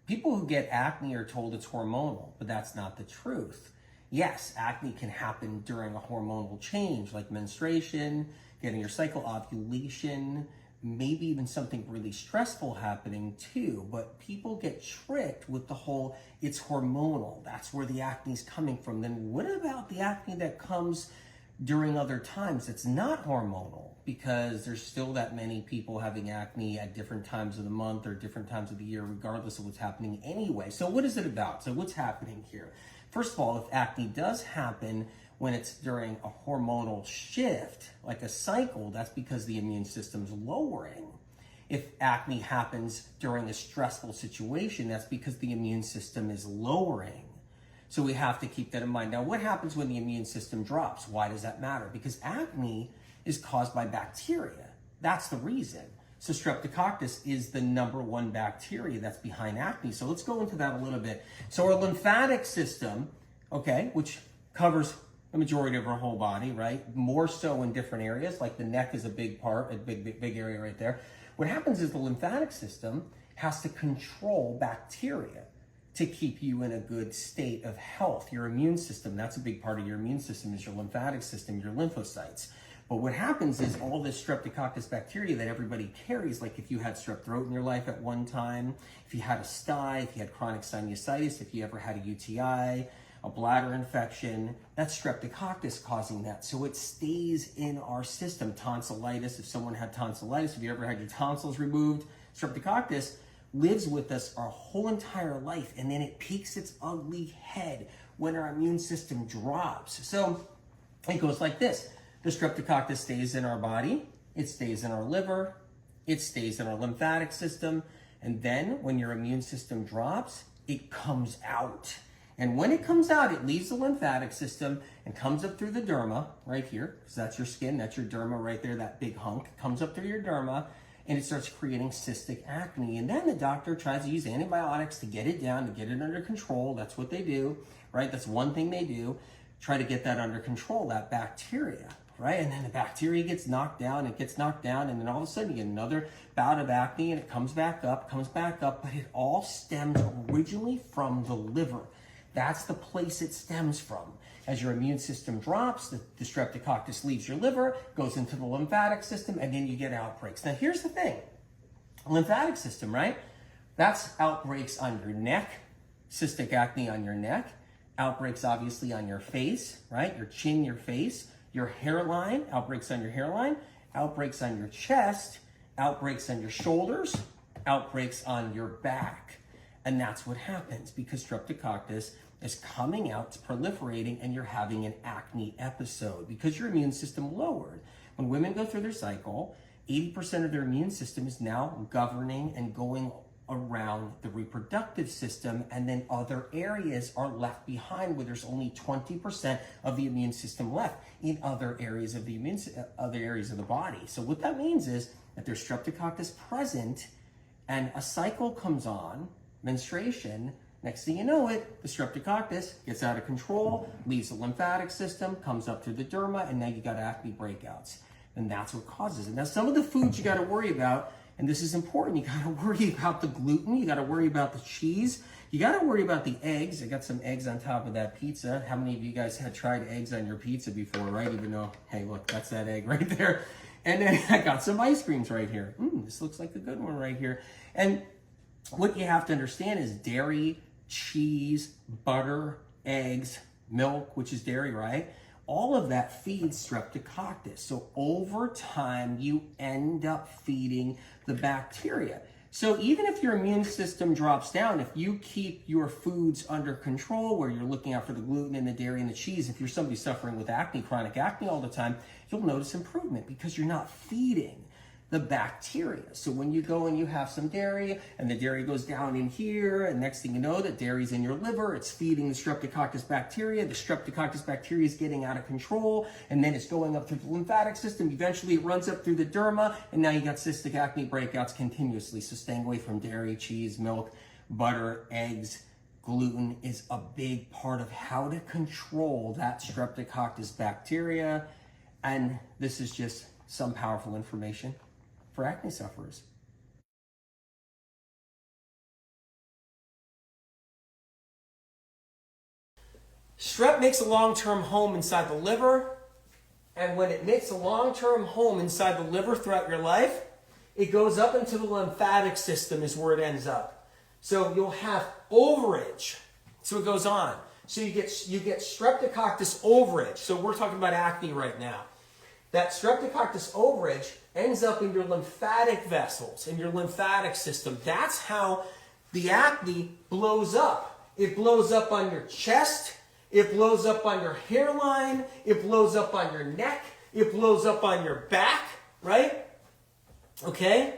People who get acne are told it's hormonal, but that's not the truth. Yes, acne can happen during a hormonal change like menstruation, getting your cycle, ovulation, maybe even something really stressful happening too. But people get tricked with the whole, it's hormonal. That's where the acne is coming from. Then what about the acne that comes during other times? It's not hormonal, because there's still that many people having acne at different times of the month or different times of the year, regardless of what's happening anyway. So what is it about? So what's happening here? First of all, if acne does happen when it's during a hormonal shift, like a cycle, that's because the immune system's lowering. If acne happens during a stressful situation, that's because the immune system is lowering. So we have to keep that in mind. Now, what happens when the immune system drops? Why does that matter? Because acne is caused by bacteria. That's the reason. So Streptococcus is the #1 bacteria that's behind acne. So let's go into that a little bit. So our lymphatic system, okay, which covers the majority of our whole body, right? More so in different areas, like the neck is a big part, a big area right there. What happens is the lymphatic system has to control bacteria to keep you in a good state of health. Your immune system, that's a big part of your immune system, is your lymphatic system, your lymphocytes. But what happens is all this Streptococcus bacteria that everybody carries, like if you had strep throat in your life at one time, if you had a sty, if you had chronic sinusitis, if you ever had a UTI, a bladder infection, that's Streptococcus causing that. So it stays in our system. Tonsillitis, if someone had tonsillitis, if you ever had your tonsils removed, Streptococcus lives with us our whole entire life, and then it peeks its ugly head when our immune system drops. So it goes like this. The Streptococcus stays in our body, it stays in our liver, it stays in our lymphatic system, and then when your immune system drops, it comes out. And when it comes out, it leaves the lymphatic system and comes up through the derma, right here, because that's your skin, that's your derma right there, that big hunk, comes up through your derma, and it starts creating cystic acne. And then the doctor tries to use antibiotics to get it down, to get it under control. That's what they do, right? That's one thing they do, try to get that under control, that bacteria, right? And then the bacteria gets knocked down, and then all of a sudden you get another bout of acne, and it comes back up, but it all stems originally from the liver. That's the place it stems from. As your immune system drops, the Streptococcus leaves your liver, goes into the lymphatic system, and then you get outbreaks. Now here's the thing, lymphatic system, right? That's outbreaks on your neck, cystic acne on your neck, outbreaks obviously on your face, right? Your chin, your face, your hairline, outbreaks on your hairline, outbreaks on your chest, outbreaks on your shoulders, outbreaks on your back. And that's what happens because Streptococcus is coming out, it's proliferating, and you're having an acne episode because your immune system lowered. When women go through their cycle, 80% of their immune system is now governing and going around the reproductive system, and then other areas are left behind where there's only 20% of the immune system left in other areas of the other areas of the body. So what that means is that there's Streptococcus present and a cycle comes on, menstruation, next thing you know it, the Streptococcus gets out of control, leaves the lymphatic system, comes up through the derma, and now you got acne breakouts. And that's what causes it. Now, some of the foods you got to worry about, and this is important, you got to worry about the gluten, you got to worry about the cheese, you got to worry about the eggs. I got some eggs on top of that pizza. How many of you guys had tried eggs on your pizza before, right? Even though, hey, look, that's that egg right there. And then I got some ice creams right here. This looks like a good one right here. And what you have to understand is dairy, cheese, butter, eggs, milk, which is dairy, right? All of that feeds Streptococcus. So over time, you end up feeding the bacteria. So even if your immune system drops down, if you keep your foods under control, where you're looking out for the gluten and the dairy and the cheese, if you're somebody suffering with acne, chronic acne all the time, you'll notice improvement because you're not feeding the bacteria. So when you go and you have some dairy and the dairy goes down in here, and next thing you know, that dairy's in your liver, it's feeding the Streptococcus bacteria. The Streptococcus bacteria is getting out of control, and then it's going up through the lymphatic system. Eventually it runs up through the derma, and now you got cystic acne breakouts continuously. So staying away from dairy, cheese, milk, butter, eggs, gluten is a big part of how to control that Streptococcus bacteria. And this is just some powerful information for acne sufferers. Strep makes a long-term home inside the liver, and when it makes a long-term home inside the liver throughout your life, it goes up into the lymphatic system is where it ends up. So you'll have overage. So it goes on. So you get streptococcus overage. So we're talking about acne right now. That streptococcus overage ends up in your lymphatic vessels, in your lymphatic system. That's how the acne blows up. It blows up on your chest. It blows up on your hairline. It blows up on your neck. It blows up on your back, right? Okay?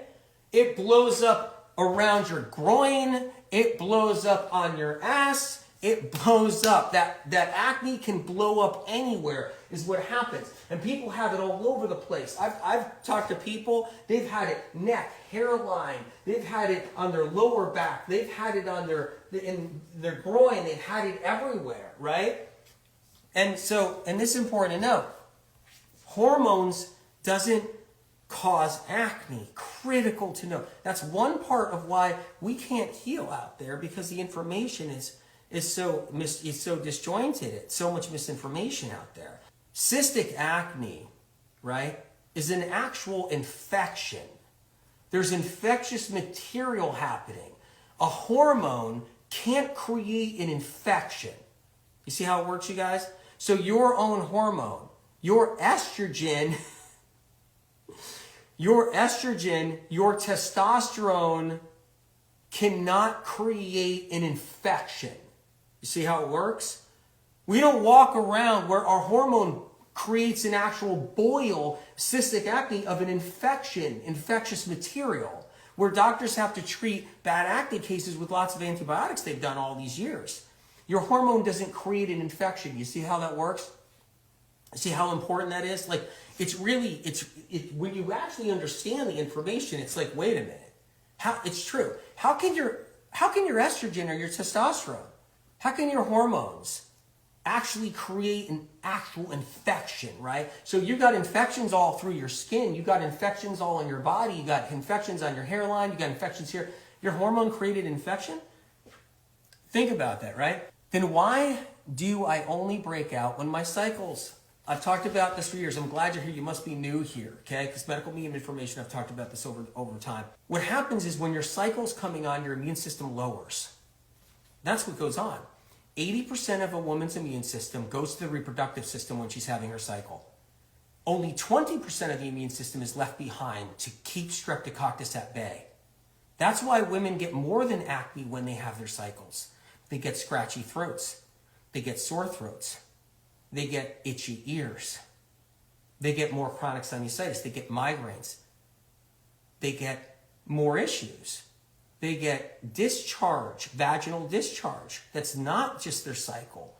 It blows up around your groin. It blows up on your ass. It blows up. That acne can blow up anywhere is what happens. And people have it all over the place. I've talked to people, they've had it neck, hairline, they've had it on their lower back, they've had it on in their groin, they've had it everywhere, right? And this is important to know. Hormones doesn't cause acne. Critical to know. That's one part of why we can't heal out there, because the information is so disjointed. It's so much misinformation out there. Cystic acne, right, is an actual infection. There's infectious material happening. A hormone can't create an infection. You see how it works, you guys? So your own hormone, your estrogen, your testosterone cannot create an infection. You see how it works? We don't walk around where our hormone creates an actual boil, cystic acne, of an infection, infectious material, where doctors have to treat bad acne cases with lots of antibiotics they've done all these years. Your hormone doesn't create an infection. You see how that works? See how important that is? Like, it's really, when you actually understand the information, it's like, wait a minute. It's true. How can your estrogen or your testosterone, how can your hormones actually create an actual infection, right? So you got infections all through your skin. You got infections all in your body. You got infections on your hairline. You got infections here. Your hormone created infection? Think about that, right? Then why do I only break out when my cycles? I've talked about this for years. I'm glad you're here. You must be new here, okay? Because medical medium information, I've talked about this over time. What happens is when your cycle's coming on, your immune system lowers. That's what goes on. 80% of a woman's immune system goes to the reproductive system when she's having her cycle. Only 20% of the immune system is left behind to keep streptococcus at bay. That's why women get more than acne when they have their cycles. They get scratchy throats. They get sore throats. They get itchy ears. They get more chronic sinusitis. They get migraines. They get more issues. They get discharge, vaginal discharge. That's not just their cycle.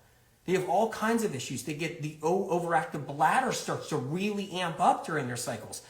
They have all kinds of issues. They get the overactive bladder starts to really amp up during their cycles.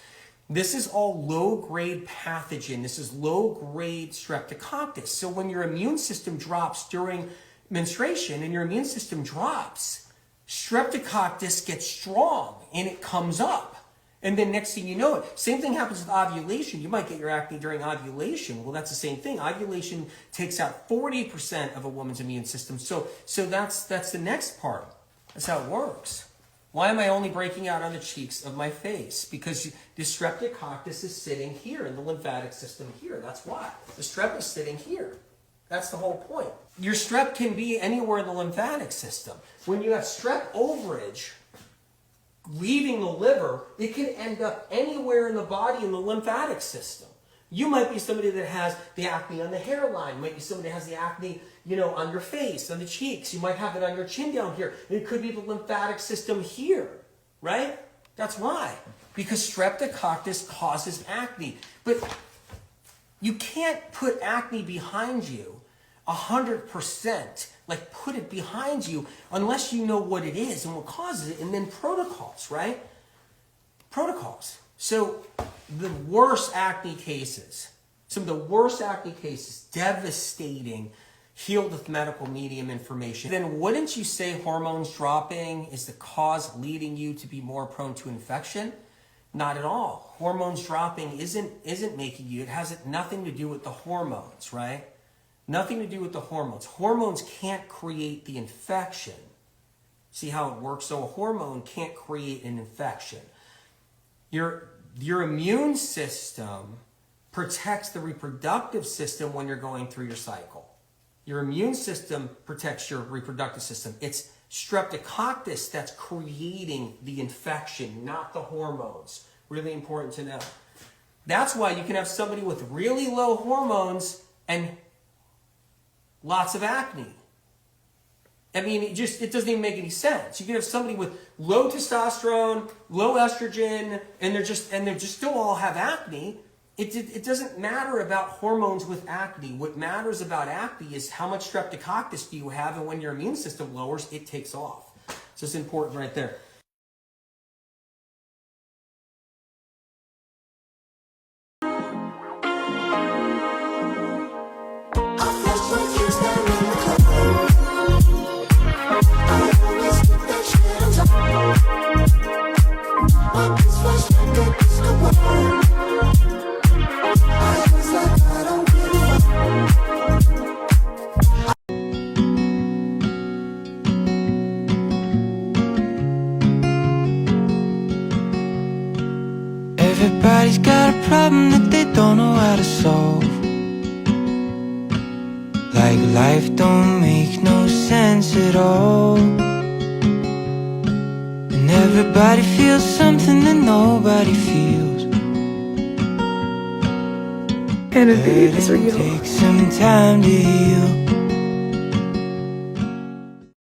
This is all low-grade pathogen. This is low-grade streptococcus. So when your immune system drops during menstruation and your immune system drops, streptococcus gets strong and it comes up. And then next thing you know it, same thing happens with ovulation. You might get your acne during ovulation. Well, that's the same thing. Ovulation takes out 40% of a woman's immune system. So that's the next part. That's how it works. Why am I only breaking out on the cheeks of my face? Because the streptococcus is sitting here in the lymphatic system here. That's why. The strep is sitting here. That's the whole point. Your strep can be anywhere in the lymphatic system. When you have strep overage leaving the liver, it can end up anywhere in the body in the lymphatic system. You might be somebody that has the acne on the hairline. You might be somebody that has the acne, on your face, on the cheeks. You might have it on your chin down here. It could be the lymphatic system here, right? That's why. Because streptococcus causes acne. But you can't put acne behind you 100%. Like, put it behind you unless you know what it is and what causes it. And then protocols, right? Protocols. So the worst acne cases, some of the worst acne cases, devastating, healed with medical medium information. Then wouldn't you say hormones dropping is the cause leading you to be more prone to infection? Not at all. Hormones dropping isn't making you. It has nothing to do with the hormones, right? Nothing to do with the hormones. Hormones can't create the infection. See how it works? So a hormone can't create an infection. Your immune system protects the reproductive system when you're going through your cycle. Your immune system protects your reproductive system. It's streptococcus that's creating the infection, not the hormones. Really important to know. That's why you can have somebody with really low hormones and lots of acne. I mean, it doesn't even make any sense. You can have somebody with low testosterone, low estrogen, and they just still all have acne. It doesn't matter about hormones with acne. What matters about acne is how much streptococcus do you have, and when your immune system lowers, it takes off. So it's important right there. Everybody's got a problem that they don't know how to solve. Like life don't make no sense at all. And everybody feels something that nobody feels. And it is real. Take some time to heal.